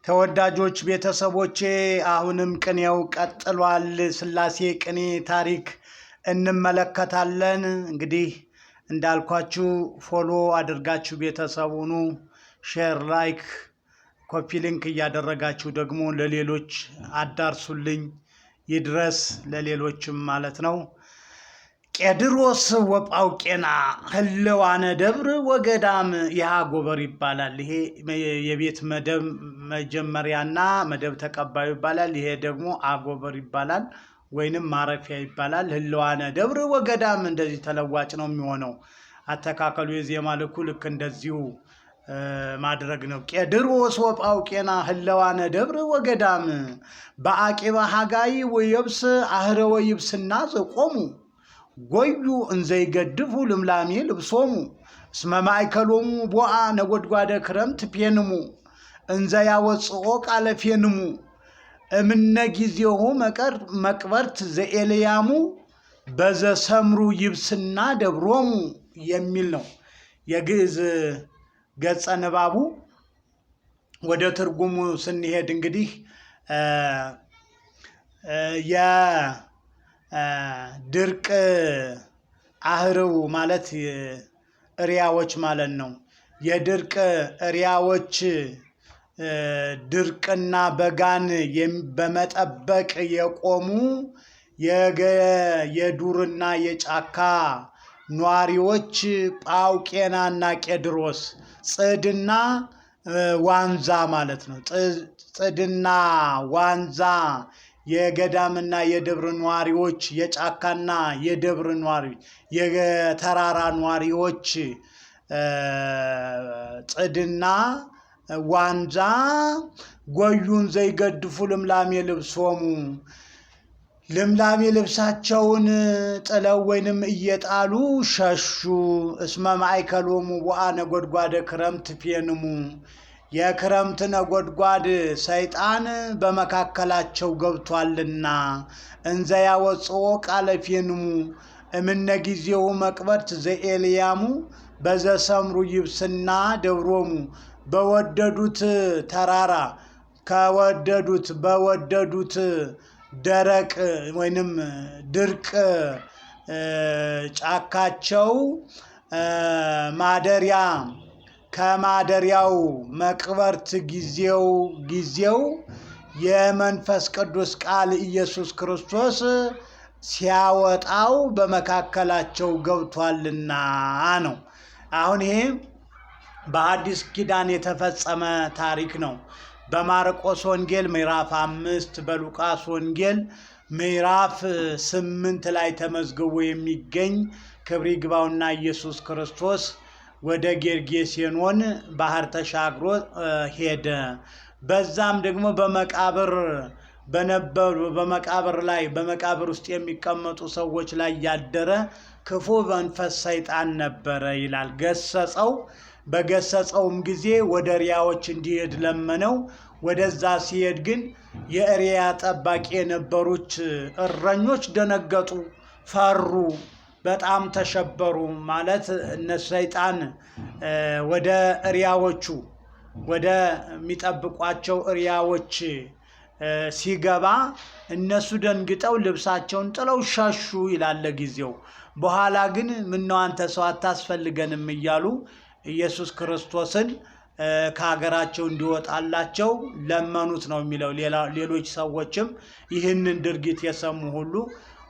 ተወዳጆች ቤተሰቦቼ አሁንም ቅኔው ቀጥሏል። ሥላሴ ቅኔ ታሪክ እንመለከታለን። እንግዲህ እንዳልኳችሁ ፎሎ አድርጋችሁ ቤተሰብ ሁኑ። ሼር፣ ላይክ፣ ኮፒ ሊንክ እያደረጋችሁ ደግሞ ለሌሎች አዳርሱልኝ፣ ይድረስ ለሌሎችም ማለት ነው። ቄድሮስ ወጳውቄና ህልዋነ ደብር ወገዳም የአጎበር ይባላል። ይሄ የቤት መደብ መጀመሪያና መደብ ተቀባዩ ይባላል። ይሄ ደግሞ አጎበር ይባላል ወይንም ማረፊያ ይባላል። ህልዋነ ደብር ወገዳም እንደዚህ ተለዋጭ ነው የሚሆነው። አተካከሉ የዜማ ልክ እንደዚሁ ማድረግ ነው። ቄድሮስ ወጳውቄና ህልዋነ ደብር ወገዳም በአቂባ ሀጋይ ወየብስ አህረወ ይብስና ዘቆሙ ጎዩ እንዘይገድፉ ልምላሜ ልብሶሙ እስመ ማእከሎሙ ቦአ ነጎድጓደ ክረምት ፔንሙ እንዘያወፅኦ ቃለ ፌንሙ እምነ ጊዜሁ መቅበርት ዘኤልያሙ በዘሰምሩ ይብስና ደብሮሙ የሚል ነው የግዕዝ ገጸ ንባቡ። ወደ ትርጉሙ ስንሄድ እንግዲህ የድርቅ አህርው ማለት እሪያዎች ማለት ነው። የድርቅ እሪያዎች ድርቅና በጋን በመጠበቅ የቆሙ የዱርና የጫካ ኗሪዎች ጳውቄናና ቄድሮስ ጽድና ዋንዛ ማለት ነው። ጽድና ዋንዛ የገዳምና የደብር ኗሪዎች፣ የጫካና የደብር ኗሪዎች፣ የተራራ ኗሪዎች ጽድና ዋንዛ ጎዩን ዘይገድፉ ልምላሜ ልብሶሙ ልምላሜ ልብሳቸውን ጥለው ወይንም እየጣሉ ሸሹ። እስመ ማእከሎሙ ቦአ ነጎድጓደ ክረምት ፔንሙ የክረምት ነጎድጓድ ሰይጣን በመካከላቸው ገብቷልና። እንዘ ያወፅኦ ቃለ ፌንሙ እምነ ጊዜው መቅበርት ዘኤልያሙ በዘሰምሩ ይብስና ደብሮሙ በወደዱት ተራራ በወደዱት ደረቅ ወይንም ድርቅ ጫካቸው ማደሪያ ከማደሪያው መቅበርት ጊዜው የመንፈስ ቅዱስ ቃል ኢየሱስ ክርስቶስ ሲያወጣው በመካከላቸው ገብቷልና ነው። አሁን ይሄ በአዲስ ኪዳን የተፈጸመ ታሪክ ነው። በማርቆስ ወንጌል ምዕራፍ 5 በሉቃስ ወንጌል ምዕራፍ 8 ላይ ተመዝግቦ የሚገኝ ክብር ይግባውና ኢየሱስ ክርስቶስ ወደ ጌርጌሴኖን ባህር ተሻግሮ ሄደ። በዛም ደግሞ በመቃብር ውስጥ የሚቀመጡ ሰዎች ላይ ያደረ ክፉ መንፈስ ሰይጣን ነበረ ይላል። በገሰጸውም ጊዜ ወደ እሪያዎች እንዲሄድ ለመነው። ወደዛ ሲሄድ ግን የእሪያ ጠባቂ የነበሩት እረኞች ደነገጡ፣ ፈሩ፣ በጣም ተሸበሩ። ማለት እነ ሰይጣን ወደ እሪያዎቹ ወደ የሚጠብቋቸው እሪያዎች ሲገባ እነሱ ደንግጠው ልብሳቸውን ጥለው ሸሹ ይላል ለጊዜው። በኋላ ግን ምነው አንተ ሰው አታስፈልገንም እያሉ ኢየሱስ ክርስቶስን ከሀገራቸው እንዲወጣላቸው ለመኑት ነው የሚለው። ሌሎች ሰዎችም ይህንን ድርጊት የሰሙ ሁሉ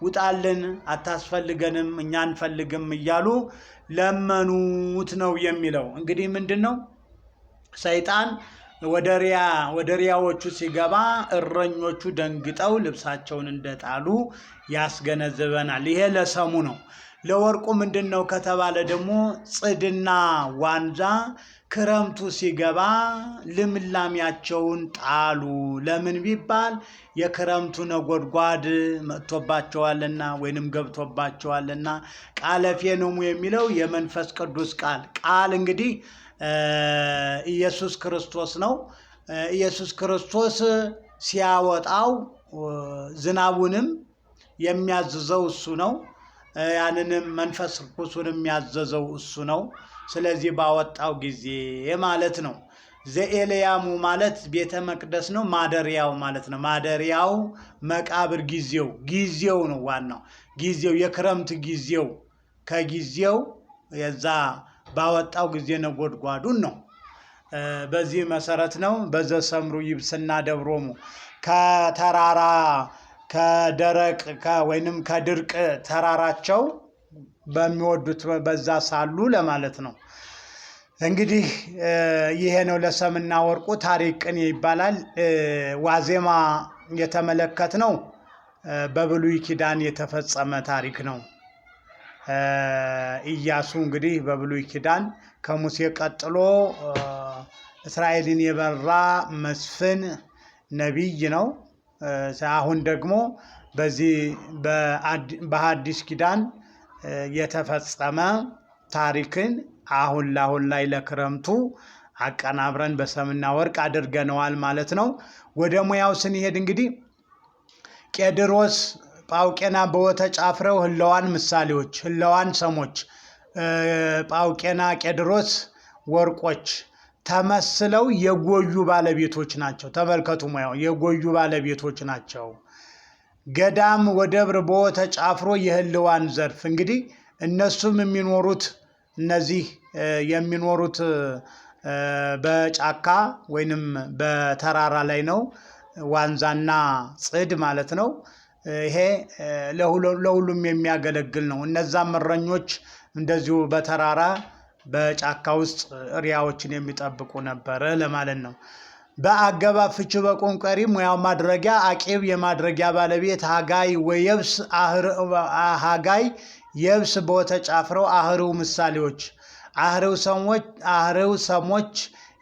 ውጣልን፣ አታስፈልገንም፣ እኛ አንፈልግም እያሉ ለመኑት ነው የሚለው። እንግዲህ ምንድን ነው ሰይጣን ወደ እሪያዎቹ ሲገባ እረኞቹ ደንግጠው ልብሳቸውን እንደጣሉ ያስገነዝበናል። ይሄ ለሰሙ ነው። ለወርቁ ምንድን ነው ከተባለ ደግሞ ጽድና ዋንዛ ክረምቱ ሲገባ ልምላሜያቸውን ጣሉ። ለምን ቢባል የክረምቱ ነጎድጓድ መጥቶባቸዋልና ወይንም ገብቶባቸዋልና። ቃለ ፌንሙ የሚለው የመንፈስ ቅዱስ ቃል እንግዲህ ኢየሱስ ክርስቶስ ነው። ኢየሱስ ክርስቶስ ሲያወጣው ዝናቡንም የሚያዝዘው እሱ ነው። ያንንም መንፈስ ርኩሱን የሚያዘዘው እሱ ነው። ስለዚህ ባወጣው ጊዜ ማለት ነው። ዘኤልያሙ ማለት ቤተ መቅደስ ነው። ማደሪያው ማለት ነው። ማደሪያው መቃብር ጊዜው ነው። ዋናው ጊዜው የክረምት ጊዜው ከጊዜው የዛ ባወጣው ጊዜ ነጎድጓዱን ነው። በዚህ መሰረት ነው በዘሰምሩ ይብስና ደብሮሙ ከተራራ ከደረቅ ወይንም ከድርቅ ተራራቸው በሚወዱት በዛ ሳሉ ለማለት ነው። እንግዲህ ይሄ ነው ለሰምና ወርቁ ታሪክ ቅኔ ይባላል። ዋዜማ የተመለከትነው በብሉይ ኪዳን የተፈጸመ ታሪክ ነው። ኢያሱ እንግዲህ በብሉይ ኪዳን ከሙሴ ቀጥሎ እስራኤልን የመራ መስፍን ነቢይ ነው። አሁን ደግሞ በዚህ በሐዲስ ኪዳን የተፈጸመ ታሪክን አሁን ላይ ለክረምቱ አቀናብረን በሰምና ወርቅ አድርገነዋል ማለት ነው። ወደ ሙያው ስንሄድ እንግዲህ ቄድሮስ ጳውቄና በወተጫፍረው ህለዋን ምሳሌዎች ህለዋን ሰሞች ጳውቄና ቄድሮስ ወርቆች ተመስለው የጎዩ ባለቤቶች ናቸው። ተመልከቱ፣ ሙያው የጎዩ ባለቤቶች ናቸው። ገዳም ወደብር በወተጫፍሮ የህልዋን ዘርፍ እንግዲህ እነሱም የሚኖሩት እነዚህ የሚኖሩት በጫካ ወይንም በተራራ ላይ ነው። ዋንዛና ጽድ ማለት ነው። ይሄ ለሁሉም የሚያገለግል ነው። እነዛም እረኞች እንደዚሁ በተራራ በጫካ ውስጥ እሪያዎችን የሚጠብቁ ነበረ ለማለት ነው። በአገባብ ፍቹ በቆንቀሪ ሙያው ማድረጊያ አቂብ የማድረጊያ ባለቤት ሃጋይ ወየብስ ሃጋይ የብስ በወተጫፍረው አህርው ምሳሌዎች አህርው ሰሞች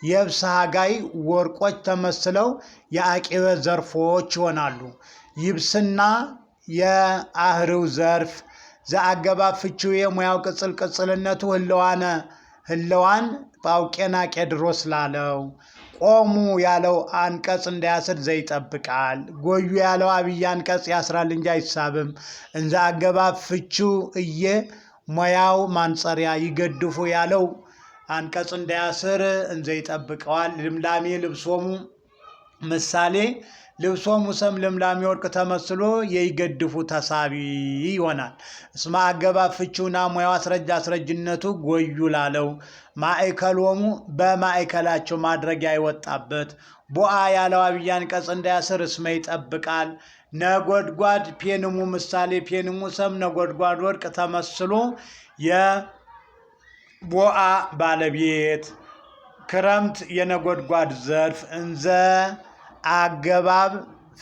የብስ ሃጋይ ወርቆች ተመስለው የአቂበ ዘርፎች ይሆናሉ። ይብስና የአህርው ዘርፍ ዘአገባብ ፍቺው የሙያው ቅጽልነቱ ህለዋን ጳውቄና ቄድሮስ ላለው ቆሙ ያለው አንቀጽ እንዳያስር ዘይጠብቃል። ጎዩ ያለው አብይ አንቀጽ ያስራል እንጂ አይሳብም። እንዘ አገባብ ፍቺው ሙያው ማንጸሪያ ይገድፉ ያለው አንቀጽ እንዳያስር እንዘ ይጠብቀዋል። ልምላሜ ልብሶሙ ምሳሌ ልብሶሙ ሰም ልምላሜ ወርቅ ተመስሎ የይገድፉ ተሳቢ ይሆናል። እስመ አገባብ ፍቺውና ሙያው አስረጅነቱ ጎዩ ላለው ማእከሎሙ በማእከላቸው ማድረጊያ ይወጣበት ቦአ ያለው አብይ አንቀጽ እንዳያስር እስመ ይጠብቃል። ነጎድጓድ ፔንሙ ምሳሌ ፔንሙ ሰም ነጎድጓድ ወርቅ ተመስሎ የቦአ ባለቤት ክረምት የነጎድጓድ ዘርፍ እንዘ አገባብ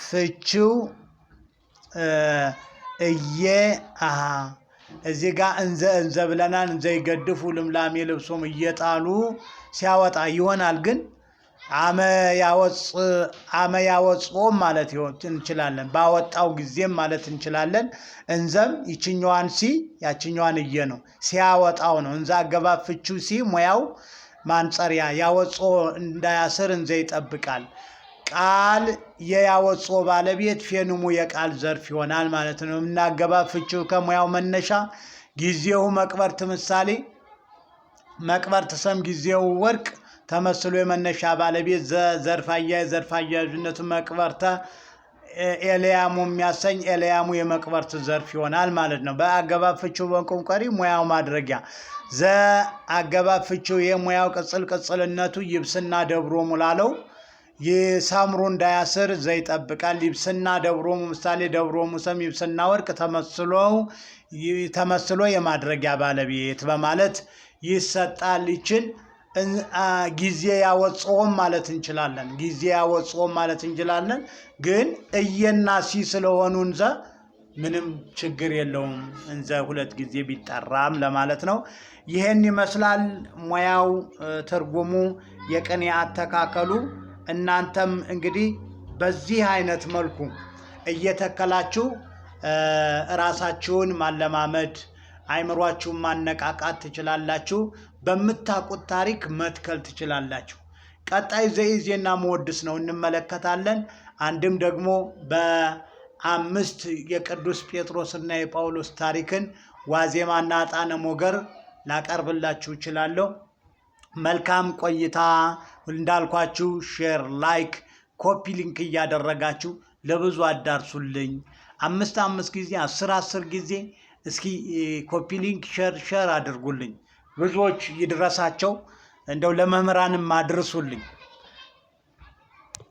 ፍቺው እዚህ ጋር እንዘ ብለናል። እንዘ ይገድፉ ልምላሜ ልብሶም እየጣሉ ሲያወጣ ይሆናል። ግን አመ ያወጽኦም ማለት እንችላለን። ባወጣው ጊዜም ማለት እንችላለን። እንዘም ይችኛዋን ያችኛዋን ነው ሲያወጣው ነው። እንዘ አገባብ ፍቺው ሙያው ማንጸሪያ ያወጾ እንዳያስር እንዘ ይጠብቃል። ቃል የያወጾ ባለቤት ፌንሙ የቃል ዘርፍ ይሆናል ማለት ነው። እና አገባብ ፍቺው ከሙያው መነሻ ጊዜው መቅበርት ምሳሌ መቅበርት ሰም ጊዜው ወርቅ ተመስሎ የመነሻ ባለቤት ዘርፍ አያያዥነቱ መቅበርተ ኤልያሙ የሚያሰኝ ኤልያሙ የመቅበርት ዘርፍ ይሆናል ማለት ነው። በአገባብ ፍቺው በቆንቀሪ ሙያው ማድረጊያ አገባብ ፍቺው የሙያው ቅጽልነቱ ይብስና ደብሮሙ ላለው ይሳምሩ እንዳያስር ዘይጠብቃል። ይብስና ደብሮሙ ምሳሌ ደብሮሙ ሰም ይብስና ወርቅ ተመስሎ የማድረጊያ ባለቤት በማለት ይሰጣል። ይችን ጊዜ ያወጽኦም ማለት እንችላለን። ጊዜ ያወጽኦም ማለት እንችላለን። ግን እየና ስለሆኑ እንዘ ምንም ችግር የለውም። እንዘ ሁለት ጊዜ ቢጠራም ለማለት ነው። ይሄን ይመስላል ሙያው ትርጉሙ የቅኔ አተካከሉ። እናንተም እንግዲህ በዚህ አይነት መልኩ እየተከላችሁ ራሳችሁን ማለማመድ አይምሯችሁን ማነቃቃት ትችላላችሁ። በምታውቁት ታሪክ መትከል ትችላላችሁ። ቀጣይ ዘኢዜና መወድስ ነው እንመለከታለን። አንድም ደግሞ በ5 የቅዱስ ጴጥሮስና የጳውሎስ ታሪክን ዋዜማና ዕጣነ ሞገር ላቀርብላችሁ እችላለሁ። መልካም ቆይታ። እንዳልኳችሁ ሼር፣ ላይክ፣ ኮፒ ሊንክ እያደረጋችሁ ለብዙ አዳርሱልኝ። 5 ጊዜ 10 ጊዜ እስኪ ኮፒ ሊንክ ሼር አድርጉልኝ። ብዙዎች ይድረሳቸው። እንደው ለመምህራንም አድርሱልኝ።